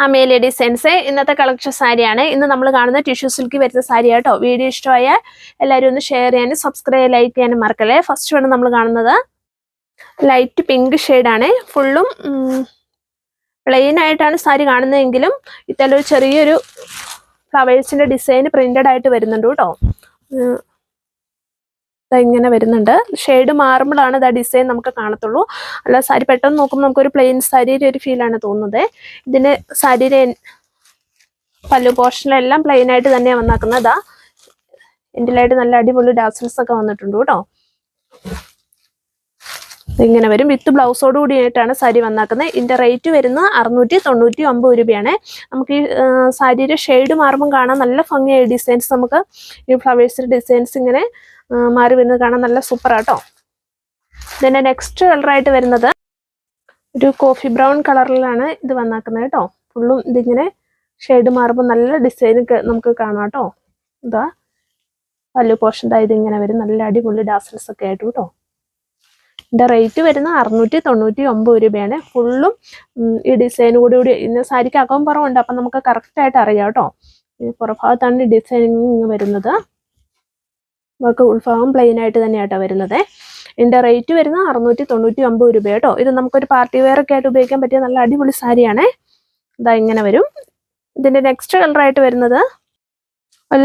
Amelia designs ഇന്നത്തെ collection സാരിയാണ്. ഇന്ന് നമ്മൾ കാണുന്ന ടിഷ്യൂ സിൽക്ക് വരുന്ന സാരി കേട്ടോ. വീഡിയോ ഇഷ്ടമായാൽ എല്ലാവരും ഒന്ന് ഷെയർ ചെയ്യാനും സബ്സ്ക്രൈബ് ലൈക്ക് ചെയ്യാനും മറക്കല്ലേ. ഫസ്റ്റ് ആണ് നമ്മൾ കാണുന്നത് ലൈറ്റ് പിങ്ക് ഷെയ്ഡാണ്. ഫുള്ളും പ്ലെയിൻ ആയിട്ടാണ് സാരി കാണുന്നതെങ്കിലും ഇത്തരൊരു ചെറിയൊരു ഫ്ലവേഴ്സിന്റെ ഡിസൈൻ പ്രിന്റഡ് ആയിട്ട് വരുന്നുണ്ട് കേട്ടോ. ഇങ്ങനെ വരുന്നുണ്ട്. ഷെയ്ഡ് മാറുമ്പോഴാണ് ഇതാ ഡിസൈൻ നമുക്ക് കാണത്തുള്ളൂ. അല്ല സാരി പെട്ടെന്ന് നോക്കുമ്പോൾ നമുക്കൊരു പ്ലെയിൻ സാരിയുടെ ഒരു ഫീലാണ് തോന്നുന്നത്. ഇതിന് സാരിയുടെ പല്ലു പോർഷനിലെല്ലാം പ്ലെയിൻ ആയിട്ട് തന്നെയാണ് വന്നാക്കുന്നത്. എൻഡിലായിട്ട് നല്ല അടിപൊളി ഡാസൽസ് ഒക്കെ വന്നിട്ടുണ്ട് കേട്ടോ. ഇങ്ങനെ വരും. വിത്ത് ബ്ലൗസോട് കൂടിയായിട്ടാണ് സാരി വന്നാക്കുന്നത്. ഇതിന്റെ റേറ്റ് വരുന്നത് 699 രൂപയാണ്. നമുക്ക് ഈ സാരിയുടെ ഷെയ്ഡ് മാറുമ്പോൾ കാണാൻ നല്ല ഭംഗിയായ ഡിസൈൻസ്, നമുക്ക് ഈ ഫ്ലവേഴ്സിന്റെ ഡിസൈൻസ് ഇങ്ങനെ മാറി വരുന്നത് കാണാൻ നല്ല സൂപ്പർ ആട്ടോ. ഇതിന്റെ നെക്സ്റ്റ് കളറായിട്ട് വരുന്നത് ഒരു കോഫി ബ്രൗൺ കളറിലാണ് ഇത് വന്നാക്കുന്നത് കേട്ടോ. ഫുള്ളും ഇതിങ്ങനെ ഷെയ്ഡ് മാറുമ്പോൾ നല്ല ഡിസൈൻ നമുക്ക് കാണാം കേട്ടോ. ഇതാ പല്ലു പോർഷൻ ഇതിങ്ങനെ വരും. നല്ല അടിപൊളി ഡാസൽസ് ഒക്കെ ആയിട്ട് കേട്ടോ. ഇതിന്റെ റേറ്റ് വരുന്നത് 699 രൂപയാണ്. ഫുള്ളും ഈ ഡിസൈൻ കൂടി ഇന്ന് സാരിക്ക് അകം പുറമുണ്ട്. അപ്പം നമുക്ക് കറക്റ്റ് ആയിട്ട് അറിയാം കേട്ടോ. പുറഭാഗത്താണ് ഈ ഡിസൈനിങ് വരുന്നത്. നമുക്ക് ഉൾഭാഗം പ്ലെയിൻ ആയിട്ട് തന്നെയാട്ടോ വരുന്നത്. ഇതിന്റെ റേറ്റ് വരുന്നത് 699 രൂപ കേട്ടോ. ഇത് നമുക്കൊരു പാർട്ടി വെയർ ഒക്കെ ആയിട്ട് ഉപയോഗിക്കാൻ പറ്റിയ നല്ല അടിപൊളി സാരിയാണ്. ഇതാ ഇങ്ങനെ വരും. ഇതിന്റെ നെക്സ്റ്റ് കളറായിട്ട് വരുന്നത്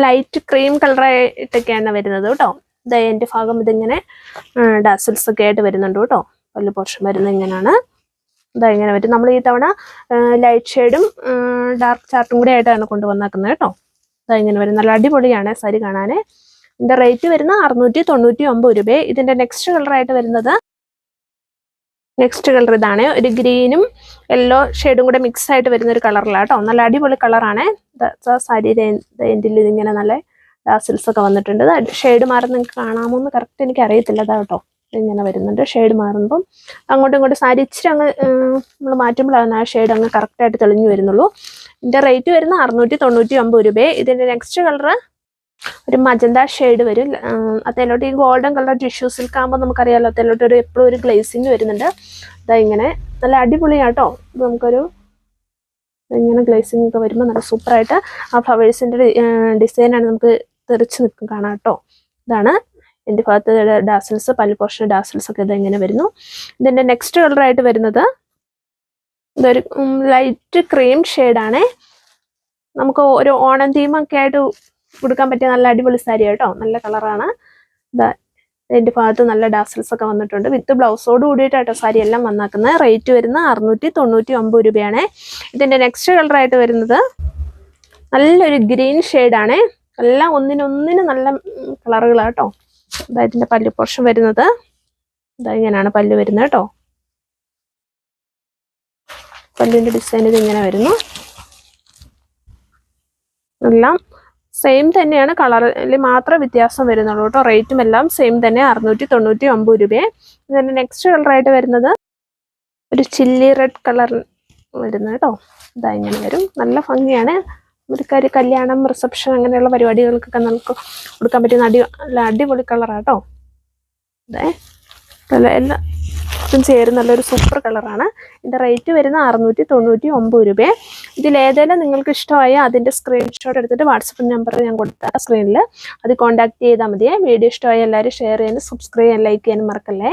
ലൈറ്റ് ക്രീം കളറായിട്ടൊക്കെയാണ് വരുന്നത് കേട്ടോ. ഇതാ എൻ്റെ ഭാഗം ഇതിങ്ങനെ ഡാസൽസ് ഒക്കെ ആയിട്ട് വരുന്നുണ്ട് കേട്ടോ. പല്ലു പോർഷൻ വരുന്നത് ഇങ്ങനെയാണ്. ഇതാ ഇങ്ങനെ വരും. നമ്മൾ ഈ തവണ ലൈറ്റ് ഷെയ്ഡും ഡാർക്ക് ചാർട്ടും കൂടി ആയിട്ടാണ് കൊണ്ടുവന്നേക്കുന്നത് കേട്ടോ. ഇതാ ഇങ്ങനെ വരും. നല്ല അടിപൊളിയാണ് സാരി കാണാൻ. ഇതിന്റെ റേറ്റ് വരുന്നത് 699 രൂപ. ഇതിന്റെ നെക്സ്റ്റ് കളറായിട്ട് വരുന്നത് ഇതാണ്. ഒരു ഗ്രീനും യെല്ലോ ഷെയ്ഡും കൂടെ മിക്സ് ആയിട്ട് വരുന്ന ഒരു കളറിലാണ് കേട്ടോ. നല്ല അടിപൊളി കളറാണ്. സാരിയുടെ എൻഡിൽ ഇതിങ്ങനെ നല്ല ഡാസിൽസ് ഒക്കെ വന്നിട്ടുണ്ട്. ഷെയ്ഡ് മാറുന്ന നിങ്ങൾക്ക് കാണാമോ എന്ന് കറക്റ്റ് എനിക്ക് അറിയത്തില്ല. അതാ കേട്ടോ ഇങ്ങനെ വരുന്നുണ്ട്. ഷെയ്ഡ് മാറുമ്പം അങ്ങോട്ടും ഇങ്ങോട്ടും സാരി ഇച്ചിരി അങ്ങ് നമ്മൾ മാറ്റുമ്പോഴാണ് ആ ഷെയ്ഡ് അങ്ങ് കറക്റ്റായിട്ട് തെളിഞ്ഞു വരുന്നുള്ളൂ. ഇതിന്റെ റേറ്റ് വരുന്നത് 699 രൂപ. ഇതിന്റെ നെക്സ്റ്റ് കളർ ഒരു മജന്ത ഷെയ്ഡ് വരും. അതിലോട്ട് ഈ ഗോൾഡൻ കളർ ടിഷ്യൂ സിൽക്ക് ആകുമ്പോൾ നമുക്കറിയാമല്ലോ, അതിലോട്ട് എപ്പോഴും ഒരു ഗ്ലേസിങ് വരുന്നുണ്ട്. അതാ ഇങ്ങനെ നല്ല അടിപൊളിയാട്ടോ. ഇത് നമുക്കൊരു ഇങ്ങനെ ഗ്ലേസിങ് ഒക്കെ വരുമ്പോൾ നല്ല സൂപ്പറായിട്ട് ആ ഫ്ലവേഴ്സിന്റെ ഡിസൈനാണ് നമുക്ക് തെറിച്ച് നിൽക്കും കാണാം കേട്ടോ. ഇതാണ് എൻ്റെ ഭാഗത്ത് ഡാസൽസ്, പല്ലു പോർഷൻ ഡാസൽസ് ഒക്കെ ഇതെങ്ങനെ വരുന്നു. ഇതിന്റെ നെക്സ്റ്റ് കളറായിട്ട് വരുന്നത് ഇതൊരു ലൈറ്റ് ക്രീം ഷെയ്ഡാണ്. നമുക്ക് ഒരു ഓണം തീമൊക്കെ ആയിട്ട് കൊടുക്കാൻ പറ്റിയ നല്ല അടിപൊളി സാരി കേട്ടോ. നല്ല കളറാണ്. ഇതാ എൻ്റെ ഭാഗത്ത് നല്ല ഡാസൽസ് ഒക്കെ വന്നിട്ടുണ്ട്. വിത്ത് ബ്ലൗസോട് കൂടിയിട്ടാട്ടോ സാരി എല്ലാം വന്നാക്കുന്നത്. റേറ്റ് വരുന്നത് 699 രൂപയാണ്. ഇതിന്റെ നെക്സ്റ്റ് കളറായിട്ട് വരുന്നത് നല്ലൊരു ഗ്രീൻ ഷെയ്ഡാണ്. എല്ലാം ഒന്നിനൊന്നിന് നല്ല കളറുകളാണ് കേട്ടോ. ഇതാ ഇതിന്റെ പല്ലു പോർഷൻ വരുന്നത് ഇതാ ഇങ്ങനെയാണ് പല്ലു വരുന്നത് കേട്ടോ. പല്ലുവിന്റെ ഡിസൈൻ ഇത് ഇങ്ങനെ വരുന്നു. എല്ലാം സെയിം തന്നെയാണ്, കളറിൽ മാത്രമേ വ്യത്യാസം വരുന്നുള്ളൂ കേട്ടോ. റേറ്റും എല്ലാം സെയിം തന്നെ, 699 രൂപയെ. ഇതിന്റെ നെക്സ്റ്റ് കളറായിട്ട് വരുന്നത് ഒരു ചില്ലി റെഡ് കളർ വരുന്നത് കേട്ടോ. ഇതാ ഇങ്ങനെ വരും. നല്ല ഭംഗിയാണ്. ഒരു കല്യാണം, റിസപ്ഷൻ അങ്ങനെയുള്ള പരിപാടികൾക്കൊക്കെ നമുക്ക് കൊടുക്കാൻ പറ്റിയ നല്ല അടിപൊളി കളറാണ് കേട്ടോ. ഇതേ എല്ലാം ചേരും നല്ലൊരു സൂപ്പർ കളറാണ്. ഇതിന്റെ റേറ്റ് വരുന്ന 699 രൂപയെ. ഇതിലേതെങ്കിലും നിങ്ങൾക്ക് ഇഷ്ടമായ അതിന്റെ സ്ക്രീൻഷോട്ട് എടുത്തിട്ട് വാട്സപ്പ് നമ്പർ ഞാൻ കൊടുത്ത സ്ക്രീനിൽ അത് കോൺടാക്ട് ചെയ്താൽ മതിയെ. വീഡിയോ ഇഷ്ടമായ എല്ലാവരും ഷെയർ ചെയ്യാനും സബ്സ്ക്രൈബ് ചെയ്യാനും ലൈക്ക് ചെയ്യാനും മറക്കല്ലേ.